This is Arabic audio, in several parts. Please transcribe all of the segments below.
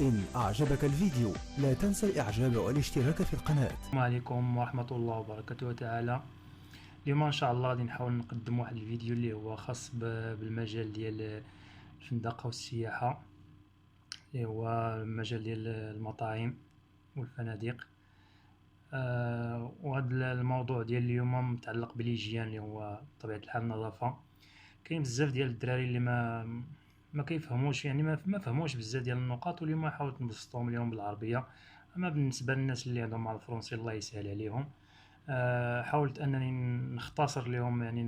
إن أعجبك الفيديو لا تنسى الإعجاب والاشتراك في القناة. السلام عليكم ورحمة الله وبركاته تعالى. اليوم ان شاء الله غادي نحاول نقدم واحد الفيديو اللي هو خاص بالمجال ديال الفندقة والسياحة، اللي هو المجال ديال المطاعم والفنادق. وهذا الموضوع ديال اليوم متعلق بالهيجيان، اللي هو بطبيعة الحال النظافة. كاين بزاف ديال الدراري اللي ما كيفهموش، يعني ما فهموش بزاف ديال النقاط، واليوم حاولت نبسطهم اليوم بالعربية. اما بالنسبة للناس اللي عندهم على الفرنسي الله يسهل عليهم. حاولت انني نختصر لهم يعني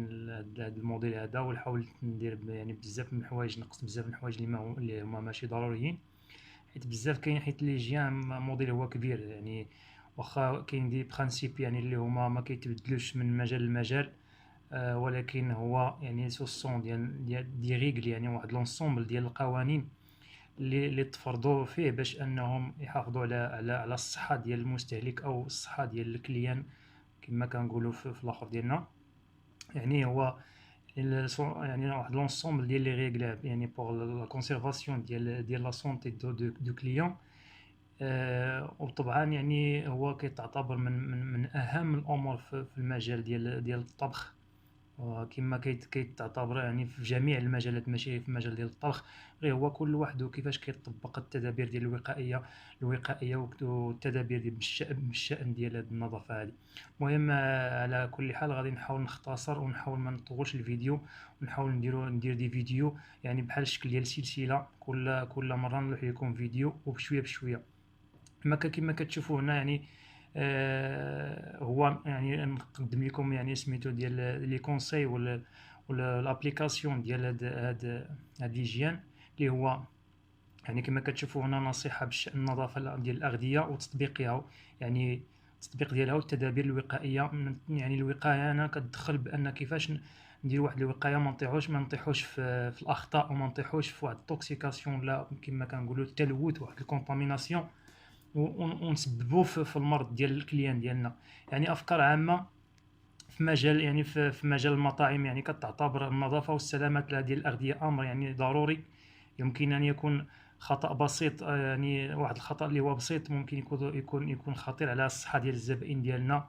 هذا الموديل هذا، وحاولت ندير يعني بزاف من الحوايج، نقصت بزاف من الحوايج اللي هما ماشي ضروريين، حيت بزاف كاين، حيت لي جيان موديل هو كبير يعني. واخا كاين دي برانسيپ يعني اللي هما ما كيتبدلوش من مجال لمجال، ولكن هو يعني سوسون دي ريغل، يعني واحد لونسومبل ديال القوانين اللي تفرضوا فيه باش انهم يحافظوا على الصحه ديال المستهلك او الصحه ديال الكليان، كما كنقولوا في الاخر ديالنا. يعني هو يعني واحد لونسومبل ديال لي ريغل يعني بوغ لا كونسيرفاسيون ديال لا سونتي دو كليون. وطبعا يعني هو كيتعتبر من اهم الامور في المجال ديال الطبخ. وكما كيتعتبر يعني في جميع المجالات، ماشي في المجال ديال الطبخ غير، هو كل واحد وكيفاش كيطبق التدابير ديال الوقائيه والتدابير ديال بالشأن ديال هاد النظافه هذه. المهم على كل حال غادي نحاول نختصر ونحاول ما نطولش الفيديو، ونحاول ندير دي فيديو يعني بحال الشكل ديال سلسله، كل مره نلوح لكم فيديو وبشويه بشويه. كما كتشوفوا هنا يعني. هو يعني نقدم لكم يعني سميتو ديال لي كونساي ولا لابليكاسيون ديال هاد ليجيان، اللي هو يعني كما كتشوفوا هنا نصيحة بشأن النظافة ديال الأغذية وتطبيقها، يعني التطبيق ديالها والتدابير الوقائية. يعني الوقاية أنا كتدخل بأن كيفاش ندير واحد الوقاية، ما نطيحوش في الأخطاء، وما نطيحوش في واحد التوكسيكاسيون، لا كما كنقولوا التلوث، واحد الكونتاميناسيون، ونسببوا في المرض ديال الكليان ديالنا. يعني افكار عامه في مجال، يعني في مجال المطاعم، يعني كتعتبر النظافه والسلامه ديال الاغذيه امر يعني ضروري. يمكن ان يكون خطا بسيط، يعني واحد الخطا اللي هو بسيط ممكن يكون خطير على الصحه ديال الزبائن ديالنا،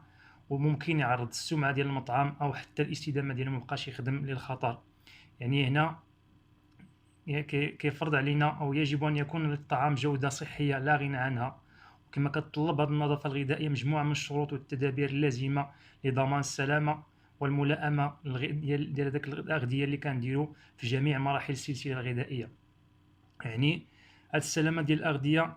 وممكن يعرض السمعه ديال المطعم او حتى الاستدامه ديالو مبقاش يخدم للخطر. يعني هنا كيفرض علينا او يجب ان يكون للطعام جوده صحيه لا غنى عنها. وكما كتطلب هذه النظافه الغذائيه مجموعه من الشروط والتدابير اللازمه لضمان السلامه والملائمه ديال هذاك الاغذيه اللي كنديروا في جميع مراحل السلسله الغذائيه. يعني هاد السلامه ديال الاغذيه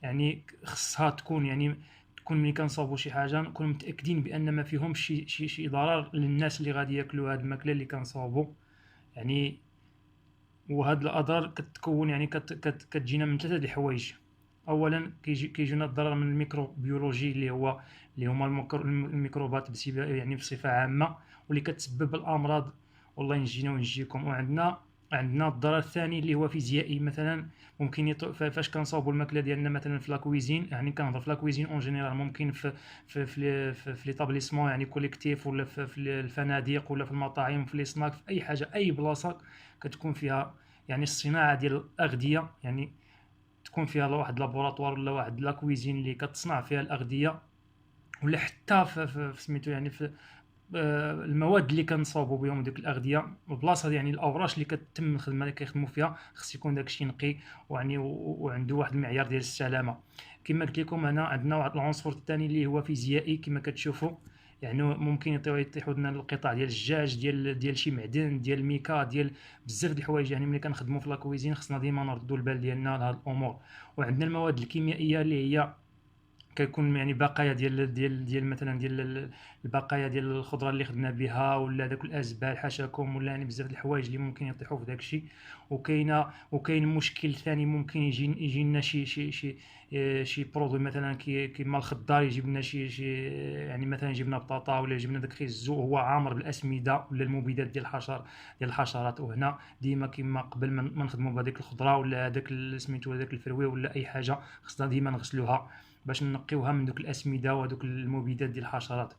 يعني خصها تكون، يعني تكون ملي كنصاوبوا شي حاجه نكون متاكدين بان ما فيهمش شي ضرر للناس اللي غادي ياكلوا هاد الماكله اللي كنصاوبوا. يعني وهاد الاضرار كتكون يعني كتجينا من ثلاثه د الحوايج. اولا كيجينا الضرر من الميكروبيولوجي، اللي هما الميكروبات يعني بصفه عامه، واللي كتسبب الامراض، والله ينجينا وينجيكم. عندنا الضرر الثاني اللي هو فيزيائي. مثلا ممكن فاش كنصاوبوا الماكله ديالنا مثلا في لاكويزين، يعني كنهضر في لاكويزين اون جينيرال، ممكن في ليطابليسمون يعني كوليكتيف، ولا في الفنادق، ولا في المطاعم، في لي سناك، في اي حاجه، اي بلاصه كتكون فيها يعني الصناعه ديال الاغذيه، يعني تكون فيها واحد لابوراتوار ولا واحد لاكويزين اللي كتصنع فيها الاغذيه، ولا حتى في سميتو يعني في المواد اللي كنصاوبوا بهم ديك الاغذيه، البلاصه يعني الاوراش اللي كتتم الخدمه اللي كيخدموا فيها، خص يكون داكشي نقي، ويعني وعنده واحد المعيار ديال السلامه. كما قلت لكم انا عندنا واحد العنصر الثاني اللي هو فيزيائي، كما كتشوفوا يعني ممكن يطيحوا لنا القطع ديال الدجاج، ديال شي معدن، ديال الميكا، ديال بزاف د الحوايج. يعني ملي كنخدموا في لاكويزين خصنا ديما نردوا البال ديالنا لهاد الامور. وعندنا المواد الكيميائيه اللي هي كيكون يعني بقايا ديال مثلا ديال البقايا ديال الخضره اللي خدمنا بها، ولا داك الازبال حاشاكم، ولا يعني بزاف د الحوايج اللي ممكن يطيحوا في داك الشيء. وكاين مشكل ثاني، ممكن يجي لنا شي برودوي مثلا كيما الخضار، يجيب لنا يعني مثلا يجيب لنا بطاطا، ولا يجيب لنا داك الخيزو، هو عامر بالاسمده ولا المبيدات ديال الحشرات. وهنا ديما كيما قبل ما نخدموا بهذيك الخضره ولا هذاك سميتو هذاك الفروي ولا اي حاجه، خصنا ديما نغسلوها باش نقيوها من دوك الاسمده ودوك المبيدات ديال الحشرات.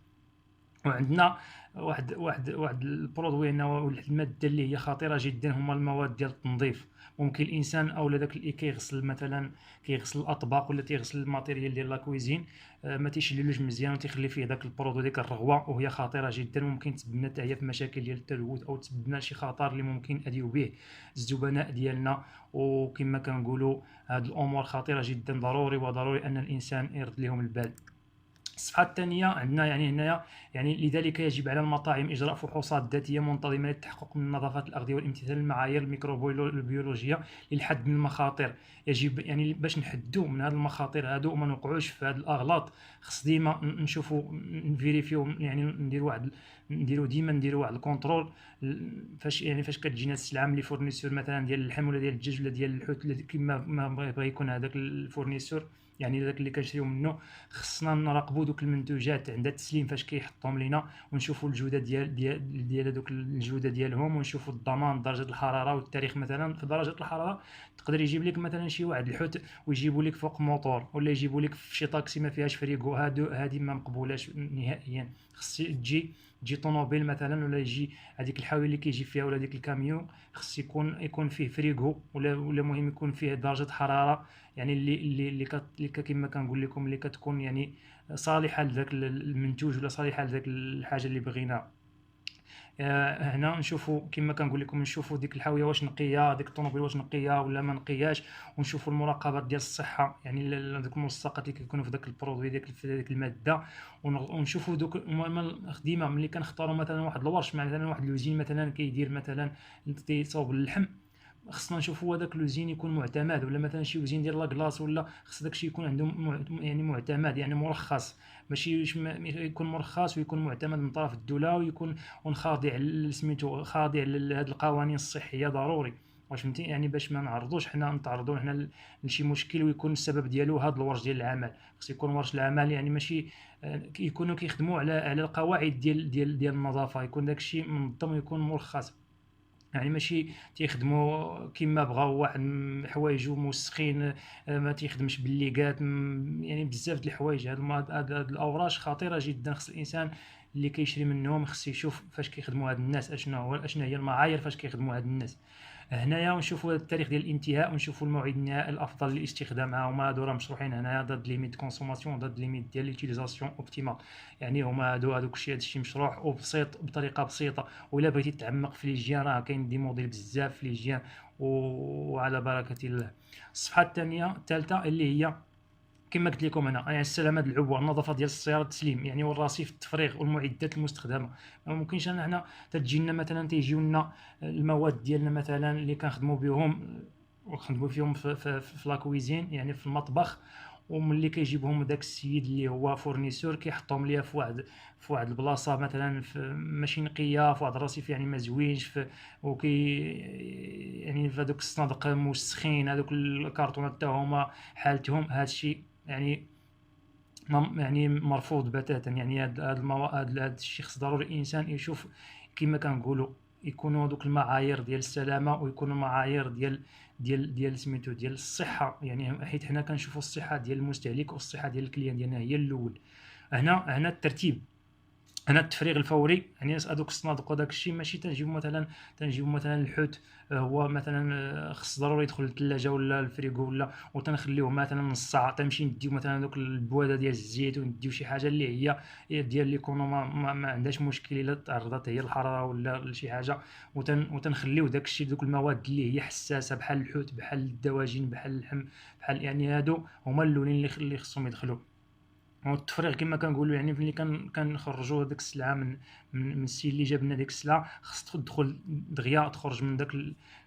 وعندنا واحد البرودوي هنا، واحد الماده اللي هي خطيره جدا، هما المواد ديال التنظيف. ممكن الانسان اولا داك اللي كيغسل مثلا، كيغسل الاطباق ولا تيغسل الماتيريال ديال لا كويزين، ما تيشللوش مزيان وتيخلي فيه داك البرودوي ديك الرغوه، وهي خطيره جدا، ممكن تسبب لنا حتى هي في مشاكل ديال التلوث، او تسبب لنا شي خطر اللي ممكن نأذيو به الزبناء ديالنا. وكما كنقولوا هاد الامور خطيره جدا، ضروري ان الانسان يرد لهم البال. الصفحة الثانية عندنا يعني هنايا، يعني لذلك يجب على المطاعم إجراء فحوصات ذاتية منتظمة للتحقق من نظافة الأغذية والامتثال للمعايير الميكروبيولوجية للحد من المخاطر. يجب يعني باش نحدوا من هذه المخاطر هادو وما نوقعوش في هذه الأغلاط، خص ديما نشوفوا نفيريفيو، يعني نديروا واحد الكونترول. فاش كتجينا السلعة من لي فورنيسور مثلا ديال اللحم ولا ديال الدجاج ولا ديال الحوت ولا كيما ما بغى يكون هذاك الفورنيسور، يعني داك اللي كنشريو منه، خصنا نراقبوا دوك المنتوجات عند التسليم فاش كيحطهم لينا، ونشوفوا الجوده ديال هذوك الجوده ديالهم، ونشوفوا الضمان، درجه الحراره والتاريخ. مثلا في درجه الحراره تقدر يجيب لك مثلا شي واحد الحوت ويجيبوا لك فوق موطور، ولا يجيبوا لك في شي طاكسي ما فيهاش فريغو، هذه ما مقبولاش نهائيا. خص تجي طوموبيل مثلا، ولا يجي هذيك الحاويه اللي كيجي فيها، ولا ديك الكاميون، خص يكون فيه فريغو، ولا مهم يكون فيه درجه حراره، يعني اللي كما كنقول لكم اللي كتكون يعني صالحه لذاك المنتوج، ولا صالحه لذاك الحاجه اللي بغينا. هنا نشوفوا كما كنقول لكم، نشوفوا ديك الحاويه واش نقيه، ديك الطوموبيل واش نقيه ولا ما نقياش، ونشوفوا المراقبات ديال الصحه، يعني دوك الملصقات اللي كيكونوا في داك البرودوي، في ديك الماده. ونشوفوا دوك ديما ملي كنختاروا مثلا واحد الورش، مثلا واحد لوزين مثلا كيدير مثلا تيصاوب اللحم، خصنا نشوفوا هذاك لوزين يكون معتمد، ولا مثلا شي وزين ديال لاكلاص، ولا خص داكشي يكون عندهم يعني معتمد، يعني مرخص، ماشي يكون مرخص ويكون معتمد من طرف الدوله، ويكون خاضع سميتو، خاضع لهاد القوانين الصحيه ضروري. واش فهمتي؟ يعني باش ما نعرضوش حنا، نتعرضوا حنا لشي مشكل ويكون السبب ديالو هاد الورش ديال العمل. خص يكون ورش العمل يعني ماشي يكونوا كيخدموا على القواعد ديال النظافه، يكون داكشي منظم ويكون مرخص، يعني ماشي تيخدموا كما بغاو، واحد حوايجو موسخين، ما تيخدمش بالليغات، يعني بزاف د الحوايج. هاد الاوراش خطيره جدا، خص الانسان اللي كيشري منهم خص يشوف فاش كيخدموا هاد الناس، اشنا هي المعايير فاش كيخدموا هاد الناس. هنايا ونشوفوا التاريخ ديال الانتهاء، ونشوفوا الموعد النهائي الافضل لاستخدامها. هما هادو راه مشروحين هنايا، دات ليميت كونسوماسيون، دات ليميت ديال ليوتيليزاسيون اوبتيمال، يعني هما هادوك الشيء مشروح وبسيط، بطريقه بسيطه. ولا بغيتي تعمق في ليجيان راه كاين دي موديل بزاف في ليجيان، وعلى بركه الله. الصفحه الثالثه اللي هي كما قلت لكم انا، يعني السلامه ديال العبوه، النظافه ديال السياره، التسليم يعني، والرصيف، التفريغ، والمعدات المستخدمه. ما ممكنش حنا تجي لنا مثلا، تيجيو لنا المواد ديالنا مثلا اللي كنخدموا بهم، وخدموا فيهم في لا كويزين، يعني في المطبخ، وملي كيجيبهم داك السيد اللي هو فورنيسور، كيحطهم ليا في واحد البلاصه مثلا ماشي نقيه، في واحد الرصيف يعني ما زوينش، يعني في هذوك الصنادق موسخين، هذوك الكرتونات حتى هما حالتهم هادشي يعني يعني مرفوض بتاتا. يعني هاد الشيء خص ضروري الانسان يشوف كما كنقولوا، يكونوا دوك المعايير ديال السلامه، ويكونوا معايير ديال سميتو ديال الصحه، يعني حيت حنا كنشوفوا الصحه ديال المستهلك والصحه ديال الكليان ديالنا هي الاول. هنا الترتيب، انا التفريغ الفوري، يعني هذوك الصنادق وداك الشيء ماشي تنجيبو مثلا الحوت، هو مثلا خص ضروري يدخل للثلاجه ولا الفريغو، ولا وتنخليوه مثلا نص ساعه، تمشي نديو مثلا دوك البواده ديال الزيت، ونديو شي حاجه اللي هي ديال اللي يكونوا ما عندهاش مشكل الا تعرضت هي الحراره ولا لشي حاجه، وتنخليو داك الشيء، دوك المواد اللي هي حساسه بحال الحوت، بحال الدواجن، بحال اللحم، بحال يعني هادو هما الاولين اللي خصهم يدخلوا. والتفريغ كما كنقولوا، يعني ملي كنخرجوا هذيك السلعه من السيد اللي جاب لنا ديك السلعه، خص تدخل دغيا، تخرج من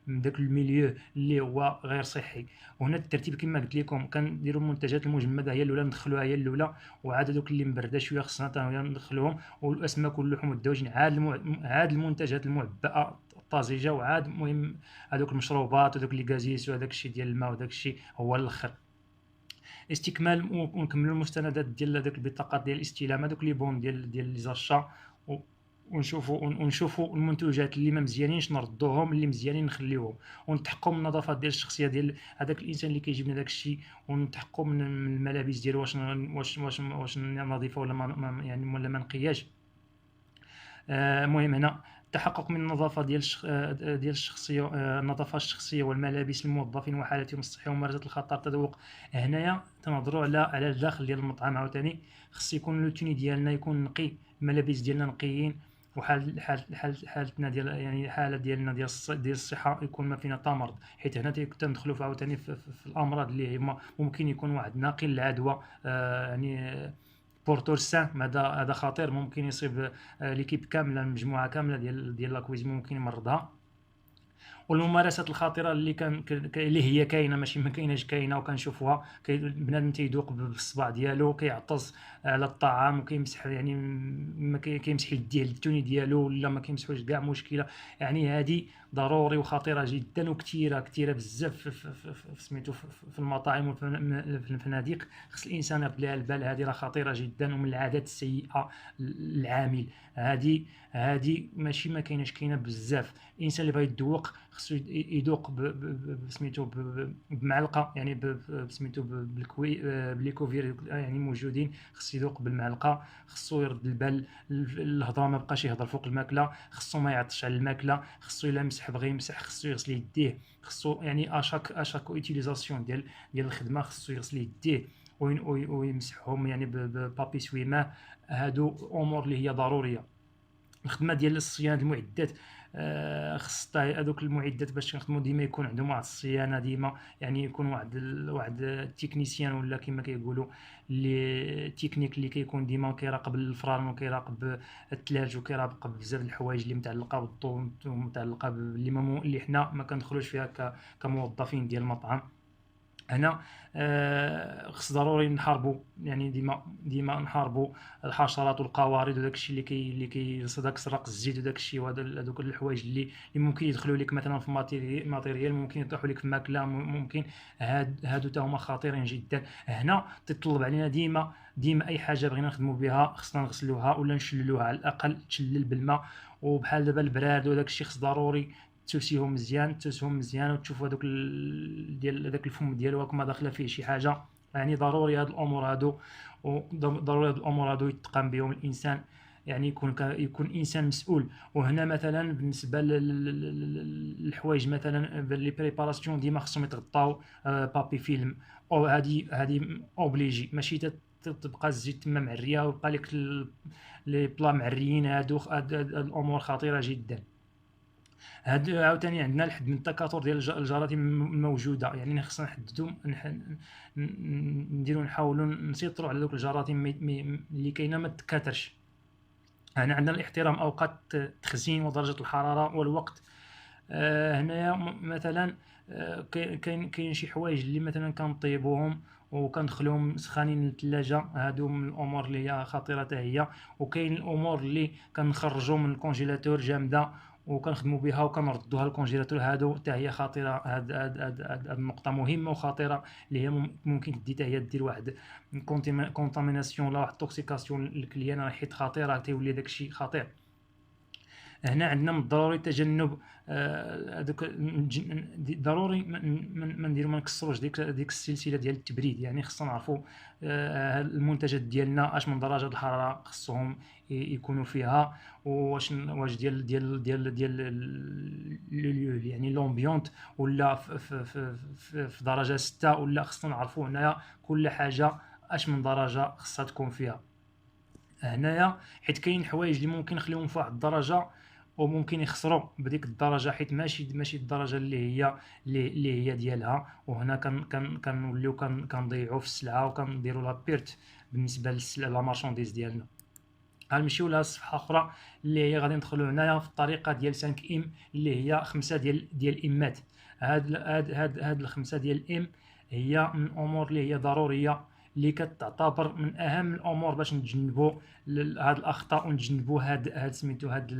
داك الميليو اللي هو غير صحي. وهنا الترتيب كما قلت لكم، كنديروا المنتجات المجمده هي الاولى، ندخلوها هي الاولى، وعاد هذوك اللي مبرده شويه خصنا حتى هي ندخلوهم، والاسماك واللحوم والدواجن عاد المنتجات المعبأه الطازجه، وعاد المهم هذوك المشروبات ودوك لي غازيس وهذاك الشيء ديال الماء وداك الشيء هو الاخر. استكمال ونكملوا المستندات ديال هذوك البطاقات ديال الاستلام، هذوك لي بون ديال لي زاشا، ونشوفوا المنتوجات اللي ما مزيانينش نردوهم، اللي مزيانين نخليوهم، ونتحققوا من النظافه ديال الشخصيه ديال هذاك الانسان اللي كيجيب لنا داك الشيء، ونتحققوا من الملابس ديالو واش نظيفه ولا ما يعني ولا ما نقياش. المهم هنا التحقق من النظافة ديال الشخصية، النظافة الشخصية والملابس للموظفين وحالتهم الصحية وممارسة الخطر التذوق. هنايا تنهضروا على الداخل ديال المطعم عاوتاني، خص يكون لوتوني ديالنا يكون نقي، الملابس ديالنا نقيين، حالتنا ديال يعني الحاله ديالنا ديال الصحه يكون ما فينا حتى مرض، حيت هنا تندخلوا عاوتاني في الامراض اللي هما ممكن يكون واحد ناقل العدوى، يعني بورتور سان، هذا خطير، ممكن يصيب ليكيب كامله، المجموعه كامله ديال لاكويزيون ممكن يمرضها. والممارسات الخطيره اللي هي كاينه، ماشي ما كايناش، كاينه وكنشوفوها. بنادم تيذوق بالصباع ديالو، كيعطس على الطعام وكيمسح، يعني ما كيمسح يديه التوني ديالو ولا ما كيمسحوش كاع، مشكله. يعني هذه ضروري وخطيره جدا وكثيره بزاف سميتو في المطاعم وفي الفنادق. خص الانسان ياخذ لها البال، هذه راه خطيره جدا ومن العادات السيئه للعامل. هذه ماشي ما كايناش، كاينه بزاف. الانسان اللي بغى يذوق خصو يذوق سميتو بمعلقه، يعني سميتو بالكوفير يعني موجودين، خصو يذوق بالمعلقه، خصو يرد البال، الهضره ما بقاش يهضر فوق الماكله، خصو ما يعطش على الماكله، خصو الا مسح بغى يمسح خصو يغسل يديه، خصو يعني اشاك اوتيليزاسيون ديال الخدمه خصو يغسل يديه ويمسحهم يعني ببابي سويماه. هادو امور اللي هي ضروريه. الخدمه ديال الصيانه المعدات، خص هذوك المعدات باش نخدموا ديما يكون عندهم واحد الصيانه ديما، يعني يكون واحد التكنيسيان ولا كما كيقولوا اللي تكنيك اللي كيكون ديما كيراقب الفران وكيراقب الثلج وكيراقب بزاف د الحوايج اللي متعلقه بالضوء ومتعلقه اللي حنا ما كندخلوش فيها كموظفين ديال المطعم. هنا خص ضروري نحاربوا، يعني ديما نحاربوا الحشرات والقوارض وداك الشيء اللي كيصدق سرق الزيت وداك الشيء، هذوك الحوايج اللي ممكن يدخلوا لك مثلا في ماتيريال، ممكن يطيحوا لك في ماكله، ممكن هادو تا هما خطيرين جدا. هنا تطلب علينا ديما اي حاجه بغينا نخدموا بها خصنا نغسلوها ولا نشللوها، على الاقل تشلل بالماء، وبحال دابا البراد وداك الشيء خص ضروري تسوسهم مزيان وتشوفوا ديال داك الفم ديالو راك ما داخله فيه شي حاجه. يعني ضروري هاد الامور هادو يتقام بهم الانسان، يعني يكون انسان مسؤول. وهنا مثلا بالنسبه للحوايج مثلا لي بريباراسيون ديما خصهم يتغطاو بابي فيلم، او هادي اوبليجي، ماشي تبقى الزيت تما معريه ويبقى لك لي بلا معريين. هاد الامور خطيره جدا. هاد عاوتاني عندنا الحد من التكاثر ديال الجراثيم الموجوده، يعني خصنا نحددوا نديروا نحاولوا نسيطروا على دوك الجراثيم اللي كاينه ما تكاثرش. هنا عندنا الاحترام اوقات التخزين ودرجه الحراره والوقت. هنايا مثلا كاين شي حوايج اللي مثلا كنطيبوهم وكندخلوهم سخانين للثلاجه، هادو من الامور اللي هي خطيره حتى هي. وكاين الامور اللي كنخرجوا من الكونجيلاتور جامده وكنخدموا بها وكنردوها للكونجيلاتور، هادو حتى هي خطيره. هاد النقطه مهمه وخطيره اللي هي ممكن تدي حتى هي دير واحد كونتاميناسيون ولا واحد توكسيكاسيون للكليان، حيت خطيره تيولي داكشي خطير. هنا عندنا من الضروري تجنب هذوك ضروري ما نديرو ما نكسروش ديك السلسله ديال التبريد، يعني خصنا نعرفوا المنتجات ديالنا اش من درجه الحراره خصهم يكونوا فيها، واش ديال يعني لومبيونت ولا في درجه 6، ولا خصنا نعرفوا هنايا كل حاجه اش من درجه خصها تكون فيها هنايا، حيت كاين حوايج اللي ممكن نخليهم في واحد الدرجه وممكن يخسروا بديك الدرجه، حيت ماشي الدرجه اللي هي ديالها. وهنا كنوليو كنضيعوا في السلعه وكنديروا لا بيرت بالنسبه للسلعه لا مارشانديز ديالنا. غنمشيو لها صفحه اخرى اللي هي غادي ندخلوا هنايا في الطريقه ديال 5 ام اللي هي 5 ديال امات. هاد الخمسه ديال الام هي من الامور اللي هي ضروريه، اللي كتعتبر من اهم الامور باش نتجنبوا هاد الاخطاء ونتجنبوا هاد سميتو هاد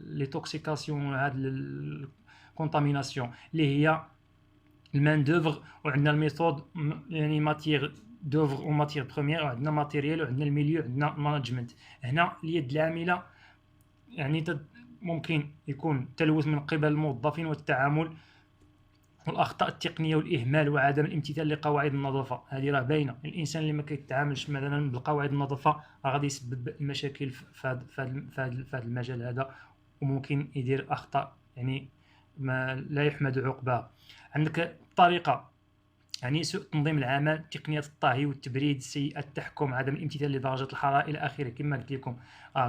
لي توكسيكاسيون، هاد الكونتاميناسيون اللي هي المان دوفر، وعندنا الميثود يعني ماتير دوفر وماتير بروميير، وعندنا ماتيريال، وعندنا الميليو، عندنا مانجمنت. هنا اليد العامله يعني ممكن يكون تلوث من قبل الموظفين والتعامل والاخطاء التقنيه والاهمال وعدم الامتثال لقواعد النظافه، هذه راه باينه. الانسان اللي ما كيتعاملش مثلا بقواعد النظافه راه غادي يسبب المشاكل في هذا المجال هذا، وممكن يدير اخطاء يعني ما لا يحمد عقباها. عندك الطريقه، يعني سوء تنظيم العمل، تقنيات الطهي والتبريد، سيء التحكم، عدم الامتثال لدرجة الحرارة إلى آخره. كما قلت لكم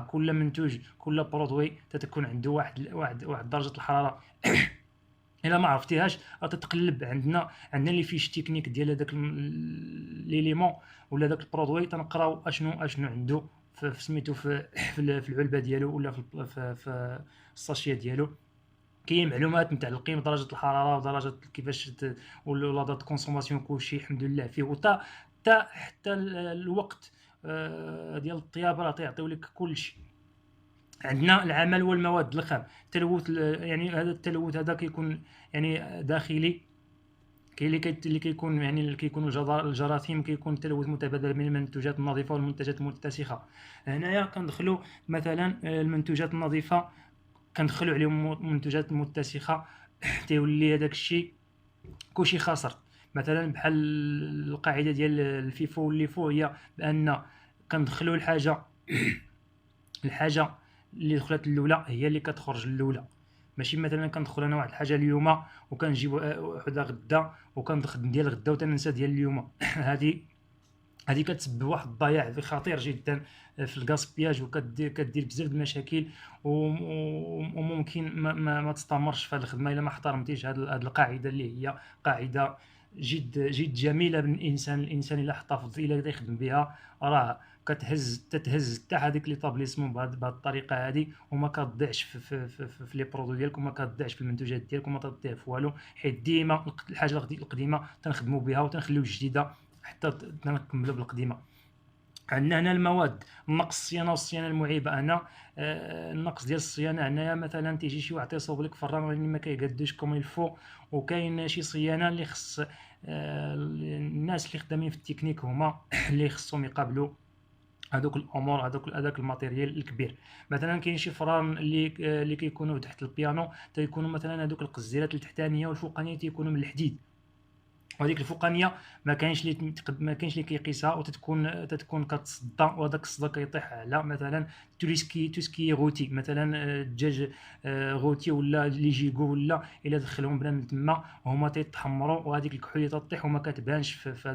كل منتوج، كل برودوي تتكون عنده واحد درجة الحرارة. الا ما عرفتيهاش تتقلب عندنا لي فيش تكنيك ديال هذاك ليليمون ولا داك البرودوي، تنقراو اشنو عنده في سميتو في العلبه ديالو ولا في الساشيه ديالو. كاين معلومات متعلقين بدرجه الحراره ودرجه كيفاش ولا دات كونسوماسيون، كلشي الحمد لله فيه. حتى الوقت ديال الطيابه راه تيعطيو لك كلشي. عندنا العمل والمواد الخام، التلوث، يعني هذا التلوث هذا كيكون يعني داخلي. كاين اللي كيكون يعني اللي كيكونوا الجراثيم، كيكون تلوث متبادل من المنتوجات النظيفه والمنتجات المتسخه. هنايا كندخلوا مثلا المنتوجات النظيفه كندخلوا عليهم منتوجات متسخه، تيولي هذاك الشيء كلشي خاسر. مثلا بحال القاعده ديال الفيفو والليفو، هي بان كندخلوا الحاجه اللي دخلت الاولى هي اللي كتخرج الاولى. ماشي مثلا كندخل انا واحد الحاجه اليوم وكنجيب وحده غدا وكنخدم ديال غدا وتنسى ديال اليوم. هذه كتسبب واحد الضياع خطير جدا في الغاسبياج، كدير بزاف د المشاكل، وممكن ما تستمرش في هذه الخدمه الا ما احترمتيش هذه القاعده اللي هي قاعده جد جميله الانسان الا حتفظ الا يخدم بها راه تتهز حتى هذيك ليطابليسمون بهذه الطريقه هذه، وما كتضيعش في لي برودوي ديالك، وما كتضيعش في المنتوجات ديالك، وما تضيع في والو، حيت ديما الحاجه القديمه تنخدموا بها وتنخليو الجديده حتى نكملوا بالقديمه. عندنا هنا المواد، النقص الصيانه والصيانه المعيبه. هنا النقص ديال الصيانه، هنايا مثلا تيجي شي واحد تيصوب لك فران اللي ما كيقادوش كوم الفو، وكاين شي صيانه اللي خص الناس اللي خدامين في التكنيك هما اللي خصهم يقابلوا هذوك الامور، هذاك الماتيريال الكبير. مثلا كاين شي فران اللي كيكونوا تحت البيانو، تيكونوا مثلا هذوك القزيرات التحتانيه والفوقانيه تيكونوا من الحديد، وهذيك الفوقانيه ما كاينش اللي كيقيسها، تتكون كتصدى، وهذاك الصدى كيطيح على مثلا توسكي غوتي، مثلا الدجاج غوتي ولا لي جيغو، ولا الا دخلهم بنادم تما هما تيتحمروا، وهذيك الكحوليه تطيح وما كتبانش في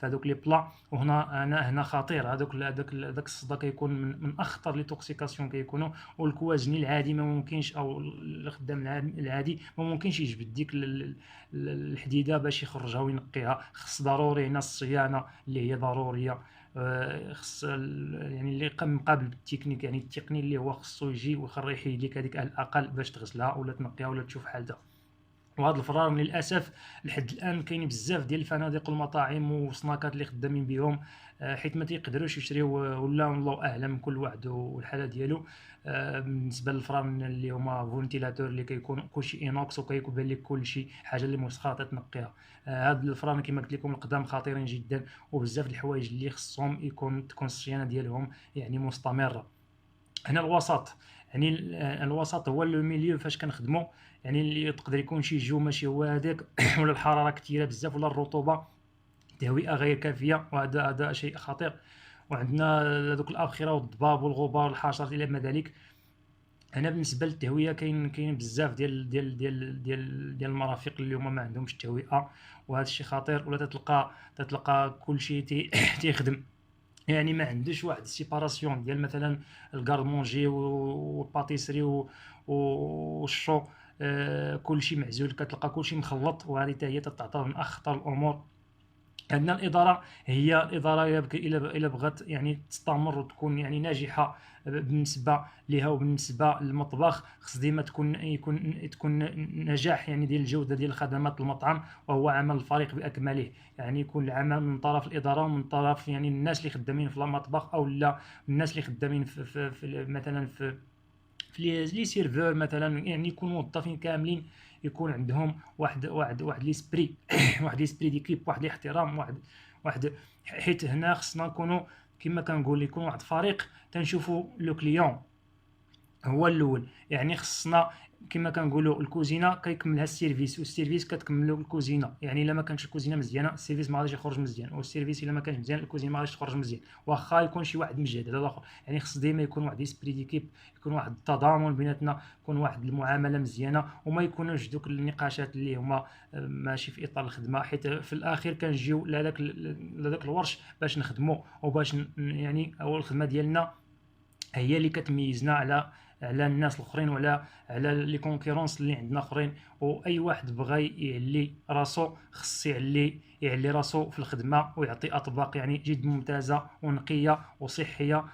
هذوك لي بلا. وهنا خطير، هذاك الصدى كيكون من اخطر لي توكسيكاسيون كيكونوا. والكوازني العادي ما ممكنش، او الخدام العادي ما ممكنش يجبد ديك الحديده باش يخرجها وينقيها. خص ضروري هنا الصيانه اللي هي ضروريه. خص يعني اللي مقابل بالتكنيك، يعني التقني اللي هو خصو يجي ويحيد لك هذيك على الاقل باش تغسلها ولا تنقيها ولا تشوف حالتها. وهذا الفرار للاسف لحد الان كاين بزاف ديال الفنادق والمطاعم والسناكات اللي خدامين بهم، حيت ما تيقدروش يشريو، ولا الله اعلم كل واحد والحاله ديالو. بالنسبه للفران اللي هما فونتيلاتور اللي كيكون كلشي اينوكس وكيبان لك كلشي حاجه اللي مسخره تنقيها. هاد الفران كما قلت لكم القدام خطيرين جدا، وبزاف د الحوايج اللي خصهم تكون الصيانه ديالهم يعني مستمره. هنا الوسط، يعني الوسط هو لو ميليو فاش كنخدموا، يعني اللي تقدر يكون شي جو ماشي هو هذاك ولا الحراره كثيره بزاف ولا الرطوبه، تهوئه غير كافيه، وهذا شيء خطير. وعندنا هذوك الابخره والضباب والغبار والحشرات الى ما ذلك. هنا بالنسبه للتهويه كاين بزاف ديال المرافق اللي هما ما عندهمش التهوئه، وهذا الشيء خطير. ولا تتلقى كل شيء تيخدم، يعني ما عندوش واحد السيباراسيون ديال مثلا الكارمونجي والباتيسري والشو، كلشي معزول، كتلقى كلشي مخلط، وهذه حتى هي تعتبر من اخطر الامور. عندنا الاداره، هي الاداره الا بغات يعني تستمر وتكون يعني ناجحه بالنسبه لها وبالنسبه للمطبخ، خص ديما تكون نجاح يعني ديال الجوده ديال خدمات المطعم، وهو عمل الفريق باكمله. يعني يكون العمل من طرف الاداره ومن طرف يعني الناس اللي خدامين في المطبخ، او لا الناس اللي خدامين في مثلا في لي سيرفور مثلا، يعني يكونوا موظفين كاملين يكون عندهم واحد ليسبري واحد ليسبري ديكيب، واحد الاحترام، واحد حيت هنا خصنا نكونوا كما كنقول يكون واحد فريق تنشوفوا لو كليون هو الاول. يعني خصنا كما كنقولوا الكوزينه كيكملها السيرفيس، والسيرفيس كتكملو الكوزينه. يعني الا ما كانتش الكوزينه مزيانه السيرفيس ما غاديش يخرج مزيان، والسيرفيس الا ما كانش مزيان الكوزينه ما غاديش تخرج مزيان. واخا يكون شي واحد مجهد هذا الاخر، يعني خص ديما يكون واحد اسبري ديكيب، يكون واحد التضامن بيناتنا، يكون واحد المعامله مزيانه، وما يكونوش دوك النقاشات اللي هما ماشي في اطار الخدمه، حيت في الاخير كنجيو لذاك الورش باش نخدموا وباش يعني اول الخدمه ديالنا هي اللي كتميزنا على الناس الاخرين، ولا على لي كونكورونس اللي عندنا اخرين. واي واحد بغى يعلي راسو خص يعلي راسو في الخدمه ويعطي اطباق يعني جد ممتازه ونقيه وصحيه،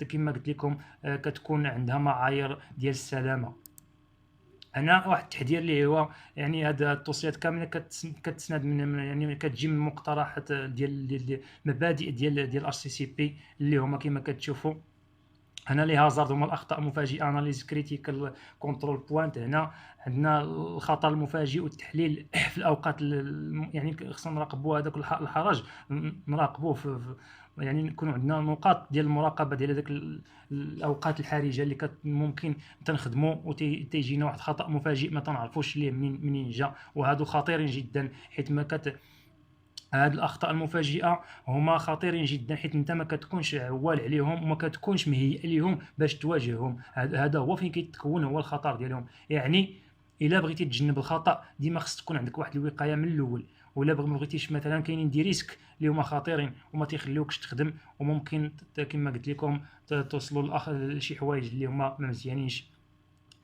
كما قلت لكم كتكون عندها معايير ديال السلامه. انا واحد التحذير اللي هو يعني هاد التوصيات كامله كتسند من يعني كتجي من مقترحات ديال المبادئ ديال ار سي سي بي اللي هما كما كتشوفوا هنا لي هازارد هما الاخطاء المفاجئه، اناليز كريتيكال كنترول بوينت. هنا عندنا الخطر المفاجئ والتحليل في الاوقات يعني خصنا نراقبوا هذاك الحرج، نراقبوه يعني نكون عندنا نقاط ديال المراقبه ديال هذاك الاوقات الحرجه اللي ممكن تنخدموا وتيجينا واحد خطا مفاجئ ما تنعرفوش ليه منين جا، وهادو خطيرين جدا حيت ما هاد الاخطاء المفاجئه هما خطيرين جدا حيت انت ما كتكونش عوال عليهم وما كتكونش مهيئ ليهم باش تواجههم. هذا هو فين كيتكون هو الخطر ديالهم. يعني الا بغيتي تجنب الخطا ديما خص تكون عندك واحد الوقايه من الاول، ولا ما بغيتيش مثلا كاينين دي ريسك اللي هما خطيرين وما تيخليوكش تخدم، وممكن كما قلت لكم توصلوا لشي حوايج اللي هما ما مزيانينش.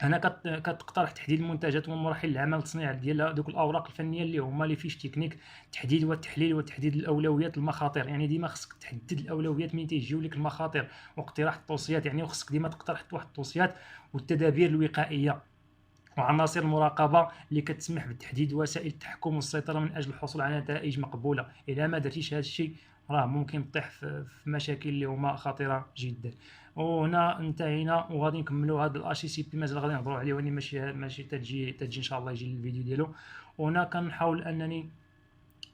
هنا كتقترح تحديد المنتجات ومراحل العمل التصنيع ديال دوك الاوراق الفنيه اللي هما لي فيش تكنيك، تحديد والتحليل وتحديد الاولويات المخاطر. يعني ديما خصك تحدد الاولويات من تيجيو لك المخاطر واقتراح التوصيات، يعني وخصك ديما تقترح واحد التوصيات والتدابير الوقائيه وعناصر المراقبه اللي كتسمح بتحديد وسائل التحكم والسيطره من اجل الحصول على نتائج مقبوله. اذا ما درتيش هذا الشيء راه ممكن تطيح في مشاكل اللي هما خطيره جدا. وهنا انتهينا وغادي نكملوا هذا الاشي سي بي مازال غادي نهضروا عليه، وني ماشي تجي ان شاء الله يجي الفيديو ديالو. وهنا كنحاول انني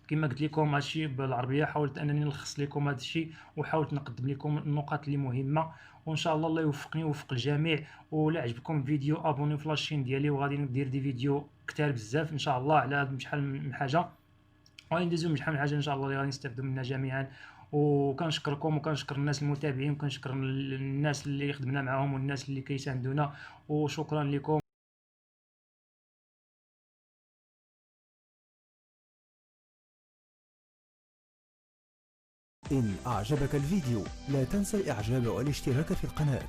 كما قلت لكم هادشي بالعربيه، حاولت انني نلخص لكم هادشي وحاولت نقدم لكم النقاط اللي مهمه، وان شاء الله الله يوفقني ويوفق الجميع. ولا عجبكم الفيديو ابوني في لاشين ديالي، وغادي ندير دي فيديو كتار بزاف ان شاء الله على شحال من حاجه، وغادي ندوزو من شحال من حاجه ان شاء الله اللي غادي نستافدوا منها جميعا. وكنشكركم وكنشكر الناس المتابعين وكنشكر الناس اللي خدمنا معاهم والناس اللي كيساندونا، وشكرا لكم. إن أعجبك الفيديو لا تنسى الإعجاب والاشتراك في القناة.